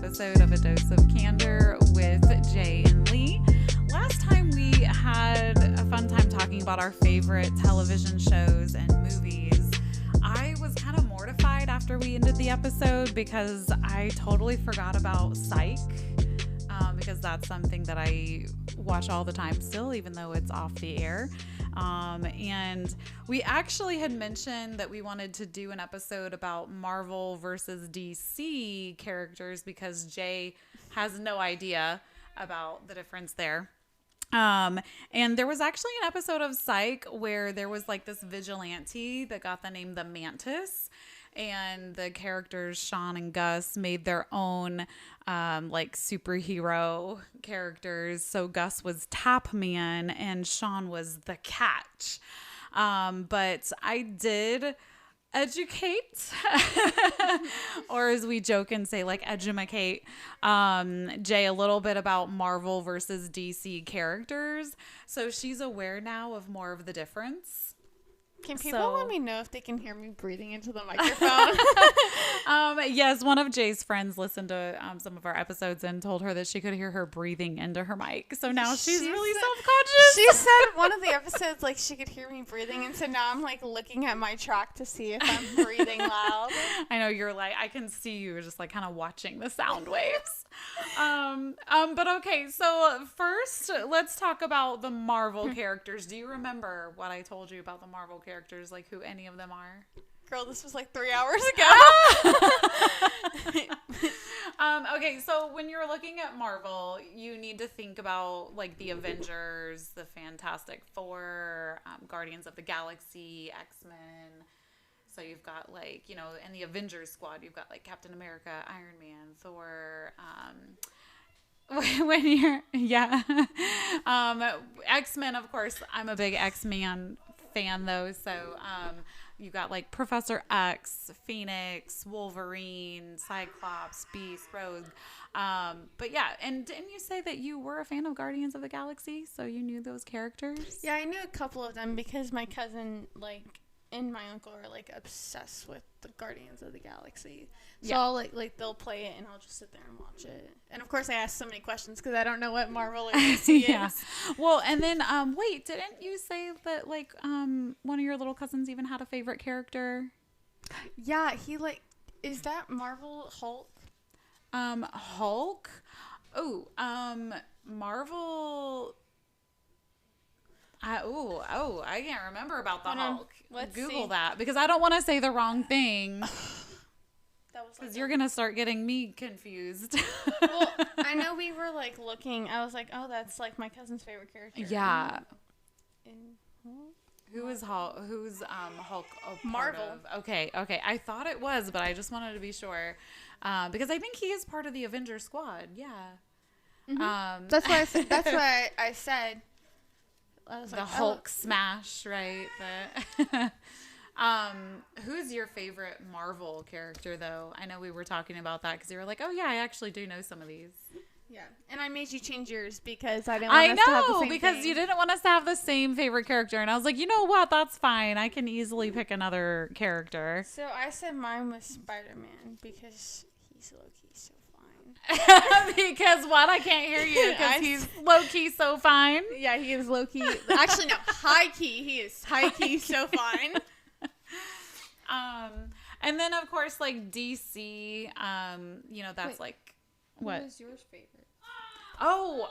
episode of A Dose of Candor with Jay and Lee. Last time we had a fun time talking about our favorite television shows and movies. I was kind of mortified after we ended the episode because I totally forgot about Psych, because that's something that I watch all the time still, even though it's off the air. And we actually had mentioned that we wanted to do an episode about Marvel versus DC characters because Jay has no idea about the difference there. And there was actually an episode of Psych where there was like this vigilante that got the name the Mantis, and the characters Sean and Gus made their own like superhero characters. So Gus was Tap Man and Sean was the Catch. But I did educate, or as we joke and say, like edumacate, Jay a little bit about Marvel versus DC characters. So she's aware now of more of the difference. Can people let me know if they can hear me breathing into the microphone? Yes, one of Jay's friends listened to some of our episodes and told her that she could hear her breathing into her mic. So now she's really self-conscious. She said one of the episodes, like, she could hear me breathing. And so now I'm, like, looking at my track to see if I'm breathing loud. I know you're like, I can see you just, like, kind of watching the sound waves. But okay, so first, let's talk about the Marvel characters. Do you remember what I told you about the Marvel characters, like who any of them are? Girl, this was like 3 hours ago. Okay, so when you're looking at Marvel, you need to think about like the Avengers, the Fantastic Four, Guardians of the Galaxy, X-Men. So you've got like, you know, in the Avengers squad, you've got like Captain America, Iron Man, Thor, when you're, X-Men, of course, I'm a big X-Men fan though. So, you got like Professor X, Phoenix, Wolverine, Cyclops, Beast, Rogue. But yeah, and didn't you say that you were a fan of Guardians of the Galaxy? So you knew those characters? Yeah, I knew a couple of them because my cousin, like, and my uncle are like obsessed with the Guardians of the Galaxy. So I'll like they'll play it and I'll just sit there and watch it. And of course I ask so many questions because I don't know what Marvel or DC is. Well, and then wait, didn't you say that like one of your little cousins even had a favorite character? Yeah, he like, is that Marvel Hulk? Hulk? Oh, Marvel. I can't remember about the Hulk. Let's Google see. that because I don't want to say the wrong thing. Because Like you're going to start getting me confused. Well, I know we were like looking. I was like, oh, that's like my cousin's favorite character. Yeah. Who Who is Hulk? Who's Hulk? Marvel. Okay. I thought it was, but I just wanted to be sure because I think he is part of the Avengers squad. Yeah. Mm-hmm. That's why I said. That's why I said. I was the like, Hulk smash, right? Who's your favorite Marvel character, though? I know we were talking about that because you were like, "Oh yeah, I actually do know some of these." Yeah, and I made you change yours because I didn't want us to have the same because thing. you didn't want us to have the same favorite character, and I was like, you know what? That's fine. I can easily pick another character. So I said mine was Spider-Man because he's low-key so fine. Because what? I can't hear you because he's low-key so fine. Yeah, he is low-key. Actually, no, high-key. He is high-key so fine. And then of course like DC, you know, that's like what? What was yours favorite? So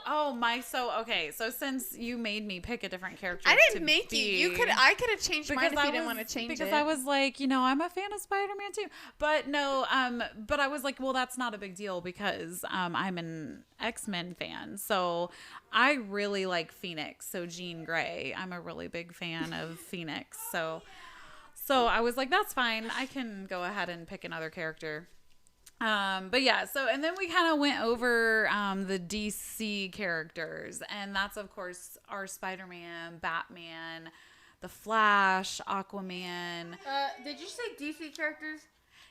since you made me pick a different character, I didn't make you. I could have changed mine if you didn't want to change it. Because I was like, you know, I'm a fan of Spider-Man too. But no, but I was like, well, that's not a big deal because I'm an X-Men fan. So I really like Phoenix. So Jean Grey. I'm a really big fan of Phoenix. So I was like, that's fine. I can go ahead and pick another character. But yeah, so, and then we kind of went over, the DC characters, and that's of course our Spider-Man, Batman, the Flash, Aquaman. Did you say DC characters?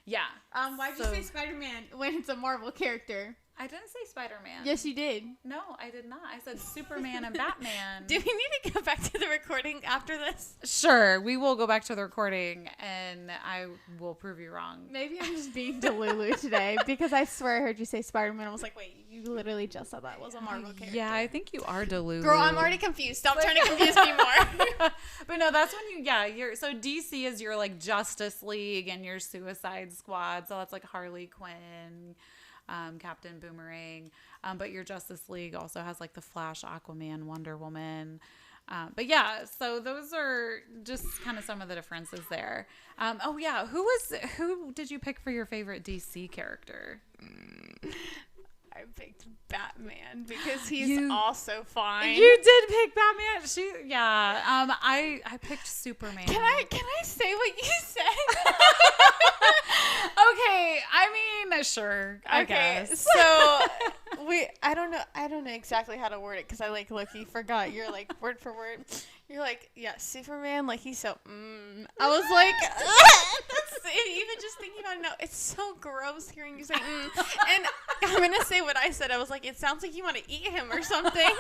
Yeah. Why'd you say Spider-Man when it's a Marvel character? I didn't say Spider-Man. Yes, you did. No, I did not. I said Superman and Batman. Do we need to go back to the recording after this? Sure, we will go back to the recording, and I will prove you wrong. Maybe I'm just being Delulu today, because I swear I heard you say Spider-Man. I was like, wait, you literally just said that was a Marvel character. Yeah, I think you are Delulu. Girl, I'm already confused. Stop trying to confuse me more. But no, that's when you're so DC is your like Justice League and your Suicide Squad. So that's like Harley Quinn, Captain Boomerang. But your Justice League also has like the Flash, Aquaman, Wonder Woman. But yeah, so those are just kind of some of the differences there. Oh yeah, who did you pick for your favorite DC character? I picked Batman because he's also fine. You did pick Batman. I picked Superman. Can I say what you said? Okay, I mean, sure. I guess. So I don't know exactly how to word it because I like low-key forgot. You're like word for word. You're like, yeah, Superman, like he's so I was like, that's it. Even just thinking about it now, it's so gross hearing you say and I'm gonna say what I said. I was like, it sounds like you want to eat him or something.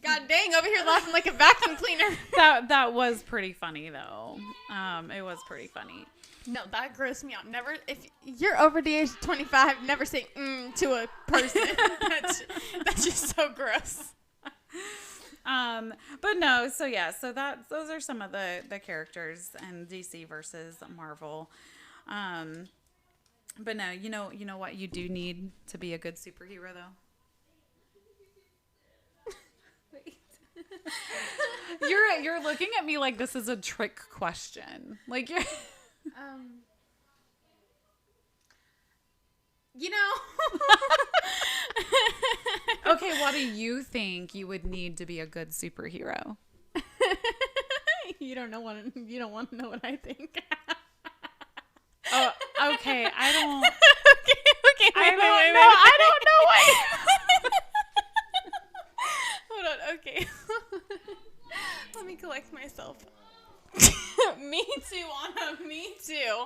God dang, over here laughing like a vacuum cleaner. That was pretty funny though. It was pretty funny. No, that grossed me out. Never, if you're over the age of 25, never say to a person. That's just so gross. But no, so yeah, so those are some of the characters in DC versus Marvel. But no, you know what you do need to be a good superhero though? You're looking at me like this is a trick question. Like you're Okay, what do you think you would need to be a good superhero? You don't want to know what I think. Oh, okay. I don't. Okay. Wait. I don't know. Hold on. Okay. Let me collect myself. Me too, Anna. Me too.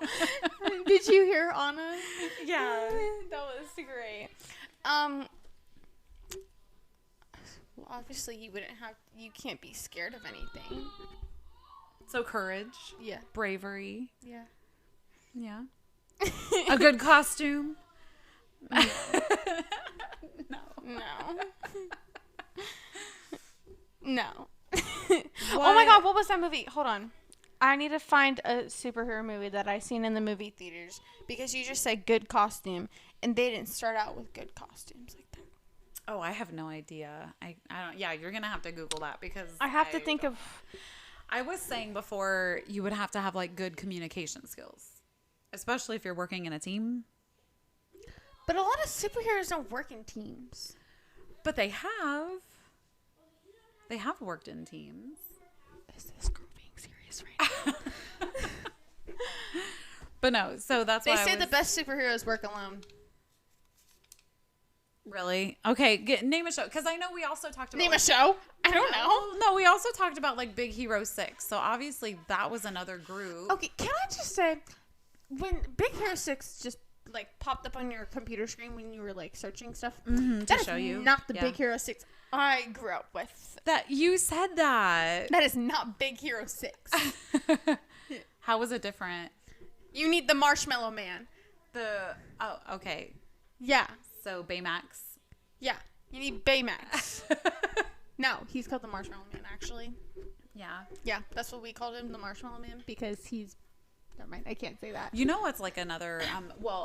Did you hear Anna? Yeah. That was great. Well, obviously you can't be scared of anything. So courage. Yeah. Bravery. Yeah. Yeah. A good costume. No. Oh my God, what was that movie? Hold on. I need to find a superhero movie that I seen in the movie theaters because you just said good costume and they didn't start out with good costumes like that. Oh, I have no idea. I don't. Yeah, you're gonna have to Google that because I have to think of. I was saying before you would have to have like good communication skills, especially if you're working in a team. But a lot of superheroes don't work in teams. But they have. They have worked in teams. Is this girl being serious right now? But no, so that's why they say the best superheroes work alone. Really? Okay, name a show. Because I know we also talked about... Name a show? I don't know. No, we also talked about like Big Hero 6. So obviously that was another group. Okay, can I just say, when Big Hero 6 just like popped up on your computer screen when you were like searching stuff, to show you. Not the Big Hero 6 I grew up with. That you said that. That is not Big Hero 6. How was it different? You need the Marshmallow Man. Okay. Yeah. So Baymax. Yeah. You need Baymax. No, he's called the Marshmallow Man, actually. Yeah. Yeah, that's what we called him, the Marshmallow Man, because he's... Never mind, I can't say that. You know what's like another...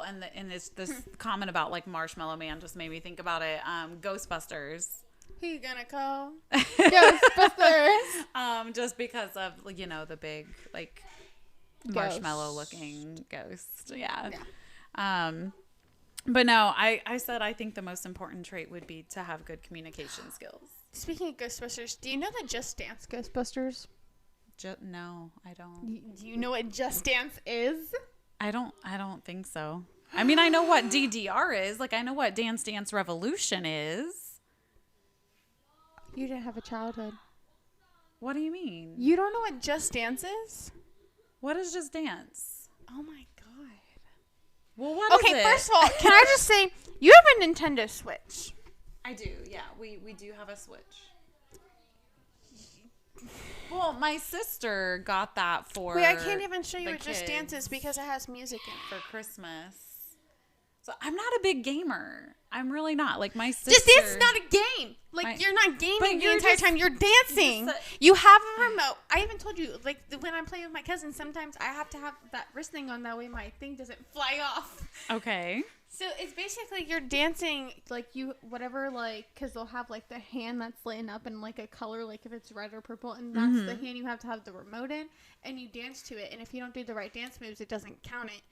and this comment about like Marshmallow Man just made me think about it. Ghostbusters. Who you gonna call? Ghostbusters! Just because of, the big, like, marshmallow-looking ghost. Yeah. But no, I said I think the most important trait would be to have good communication skills. Speaking of Ghostbusters, do you know the Just Dance Ghostbusters? No, I don't. Do you know what Just Dance is? I don't think so. I mean, I know what DDR is. Like, I know what Dance Dance Revolution is. You didn't have a childhood. What do you mean? You don't know what Just Dance is? What is Just Dance? Oh my God. Well, what is it? First of all, can I just say, you have a Nintendo Switch. I do, yeah. We do have a Switch. Well, my sister got that for Wait, I can't even show you the It Just kids Dances because it has music in it. for Christmas. So I'm not a big gamer. I'm really not. Like my sister. Just Dance is not a game. Like you're not gaming the entire time. You're dancing. You have a remote. I even told you, like when I'm playing with my cousin, sometimes I have to have that wrist thing on. That way my thing doesn't fly off. Okay. So it's basically you're dancing like you whatever like because they'll have like the hand that's laying up in like a color like if it's red or purple and that's the hand you have to have the remote in and you dance to it and if you don't do the right dance moves it doesn't count it.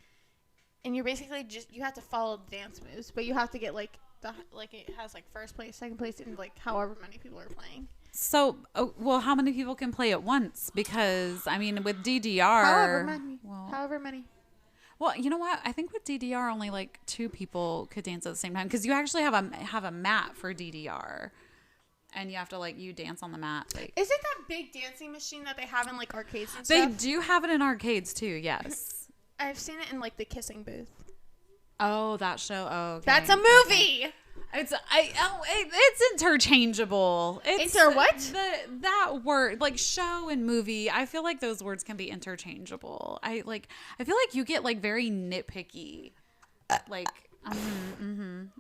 And you're basically you have to follow the dance moves, but you have to get like it has like first place, second place, and like however many people are playing. So, well, how many people can play at once? Because I mean, with DDR, however many. Well, you know what? I think with DDR, only like 2 people could dance at the same time because you actually have a mat for DDR, and you have to like you dance on the mat. Like, is it that big dancing machine that they have in like arcades and they stuff? do have it in arcades too. Yes. I've seen it in like the Kissing Booth. Oh, that show. Oh, okay. That's a movie. It's interchangeable. It's what? That word, like show and movie. I feel like those words can be interchangeable. I feel like you get like very nitpicky. Like, You're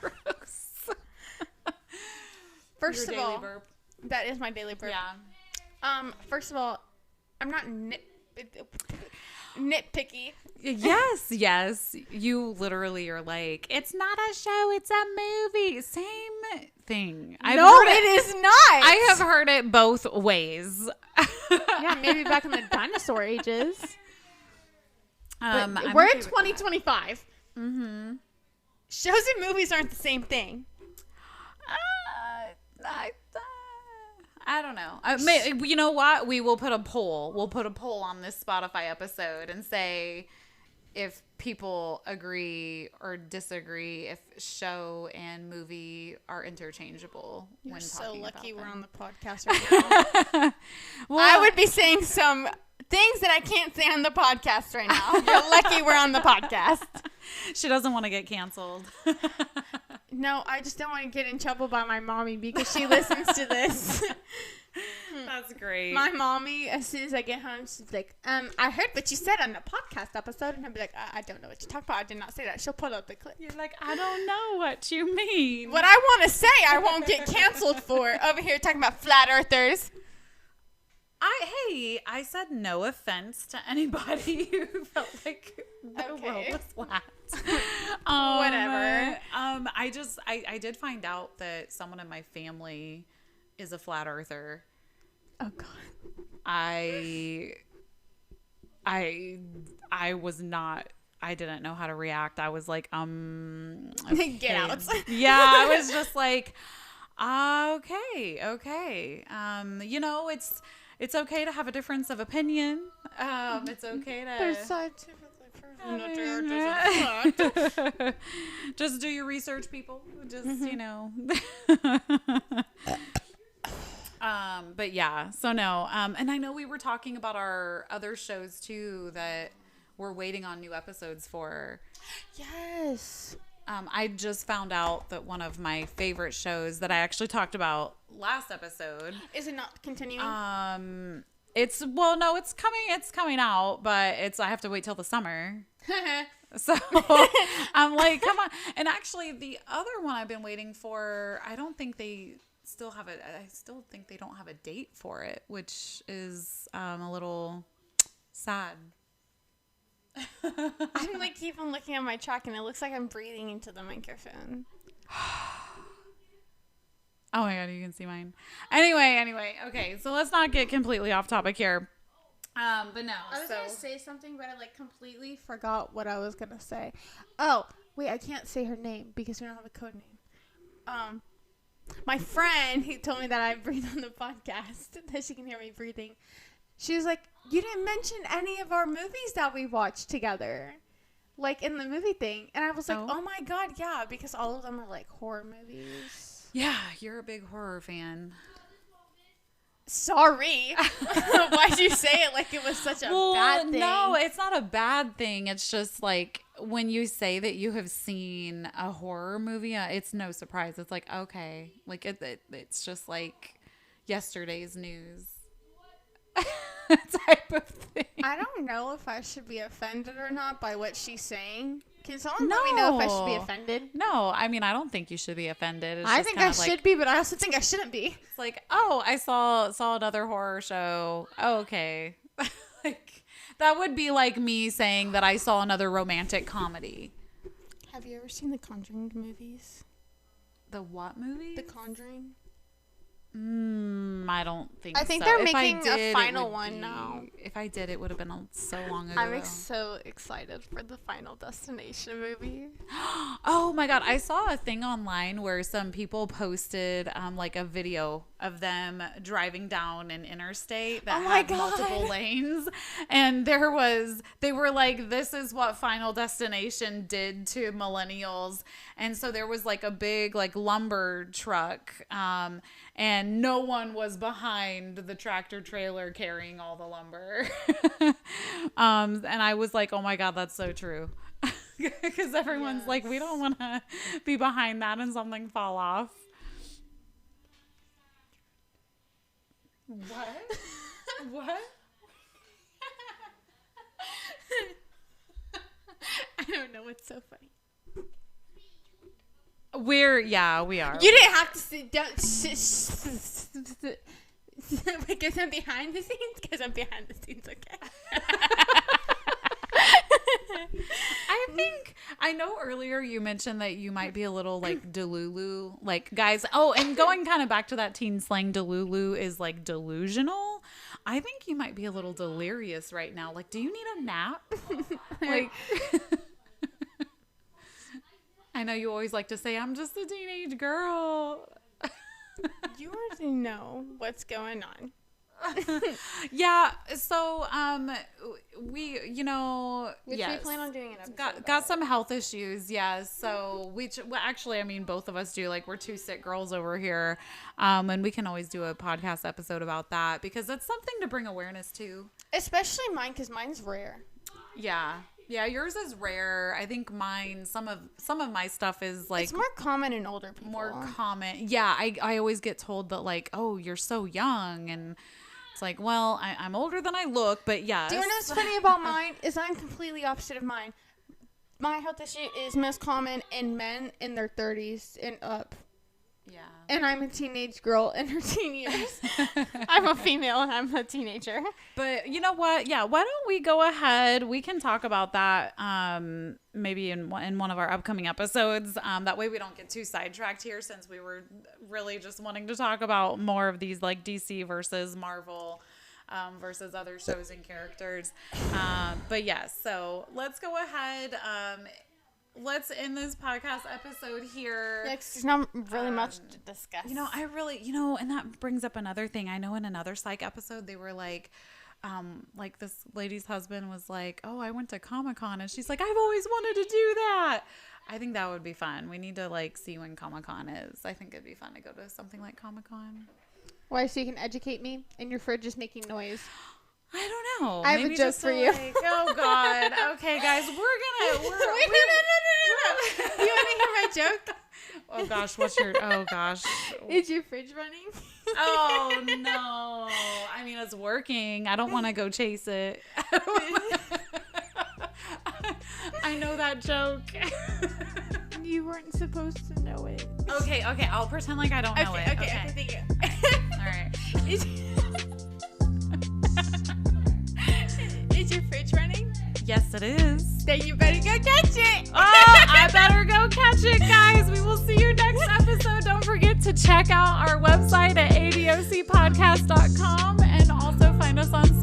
gross. First of all, that is my daily burp. Yeah. First of all, I'm not nitpicky. Yes. You literally are like, it's not a show, it's a movie. Same thing. It is not. I have heard it both ways. Yeah, maybe back in the dinosaur ages. We're in 2025. Mm-hmm. Shows and movies aren't the same thing. I don't know. You know what? We will put a poll. We'll put a poll on this Spotify episode and say if people agree or disagree if show and movie are interchangeable. You're when so talking lucky about we're them. on the podcast right now. Well, I would be saying some things that I can't say on the podcast right now. You're lucky we're on the podcast. She doesn't want to get canceled. No, I just don't want to get in trouble by my mommy because she listens to this. That's great. My mommy, as soon as I get home, she's like, I heard what you said on the podcast episode. And I'll be like, I don't know what you talked about. I did not say that. She'll pull up the clip. You're like, I don't know what you mean. What I want to say, I won't get canceled for. Over here talking about flat earthers. I said no offense to anybody who felt like the world was flat. Whatever. I did find out that someone in my family is a flat earther. Oh God. I was not. I didn't know how to react. I was like, okay. Get out. Yeah, I was just like, okay. It's okay to have a difference of opinion. It's okay to. There's scientifically proven that just do your research, people. Just But yeah, so no. And I know we were talking about our other shows too that we're waiting on new episodes for. Yes. I just found out that one of my favorite shows that I actually talked about last episode. Is it not continuing? It's coming out, but I have to wait till the summer. So I'm like, come on. And actually the other one I've been waiting for, I think they don't have a date for it, which is a little sad. I'm like keep on looking at my track and it looks like I'm breathing into the microphone. Oh my God, you can see mine. Anyway, okay, so let's not get completely off topic here. But no. I was gonna say something, but I like completely forgot what I was gonna say. Oh, wait, I can't say her name because we don't have a code name. My friend, he told me that I breathe on the podcast, that she can hear me breathing. She was like, you didn't mention any of our movies that we watched together. Like in the movie thing. And I was like, oh my God, yeah, because all of them are like horror movies. Yeah, you're a big horror fan. Sorry. Why'd you say it like it was such a bad thing? No, it's not a bad thing. It's just like when you say that you have seen a horror movie, it's no surprise. It's like, okay, like it's just like yesterday's news type of thing. I don't know if I should be offended or not by what she's saying. Can someone let me know if I should be offended? No, I mean, I don't think you should be offended. It's I just think I should like, be, but I also think I shouldn't be. It's like, oh, I saw another horror show. Oh, okay. Like, that would be like me saying that I saw another romantic comedy. Have you ever seen the Conjuring movies? The what movie? The Conjuring. I don't think so. I think they're making a final one now. If I did, it would have been so long ago. I'm so excited for the Final Destination movie. Oh my God. I saw a thing online where some people posted like a video of them driving down an interstate that had multiple lanes. And they were like, this is what Final Destination did to millennials. And so there was like a big like lumber truck and no one was behind the tractor trailer carrying all the lumber. And I was like, oh my God, that's so true. Because everyone's like, we don't want to be behind that and something fall off. What? What? I don't know what's so funny. We are. You didn't have to sit down. Because I'm behind the scenes? Because I'm behind the scenes, okay? I know earlier you mentioned that you might be a little like delulu, like guys. Oh, and going kind of back to that teen slang, delulu is like delusional. I think you might be a little delirious right now. Like, do you need a nap? Like, I know you always like to say, I'm just a teenage girl. You already know what's going on. Yeah, so we plan on doing an episode got some health issues, so actually, I mean, both of us do. Like, we're two sick girls over here, and we can always do a podcast episode about that because it's something to bring awareness to, especially mine, because mine's rare. Yeah, yours is rare. I think mine, some of my stuff is like, it's more common in older people. More common. Yeah, I always get told that, like, oh, you're so young, and it's like, well, I'm older than I look, but yes. Do you know what's funny about mine? Is I'm completely opposite of mine. My health issue is most common in men in their 30s and up. Yeah. And I'm a teenage girl in her teen years. I'm a female and I'm a teenager. But you know what? Yeah, why don't we go ahead? We can talk about that maybe in one of our upcoming episodes. That way we don't get too sidetracked here, since we were really just wanting to talk about more of these like DC versus Marvel versus other shows and characters. But yes, so let's go ahead. Let's end this podcast episode here. Yeah, 'cause there's not really much to discuss. And that brings up another thing. I know in another psych episode, they were like this lady's husband was like, oh, I went to Comic-Con, and she's like, I've always wanted to do that. I think that would be fun. We need to like see when Comic-Con is. I think it'd be fun to go to something like Comic-Con. Why? So you can educate me? And your fridge is making noise. I don't know. I have a joke for you. Like, oh God. Okay, guys, we're Wait, no. You want to hear my joke? Oh gosh, oh gosh. Is your fridge running? Oh no. I mean, it's working. I don't want to go chase it. I know that joke. You weren't supposed to know it. Okay. I'll pretend like I don't know it. Okay, thank you. All right. Is your fridge running? Yes, it is. Then you better go catch it. Oh, I better go catch it, guys. We will see you next episode. Don't forget to check out our website at adocpodcast.com and also find us on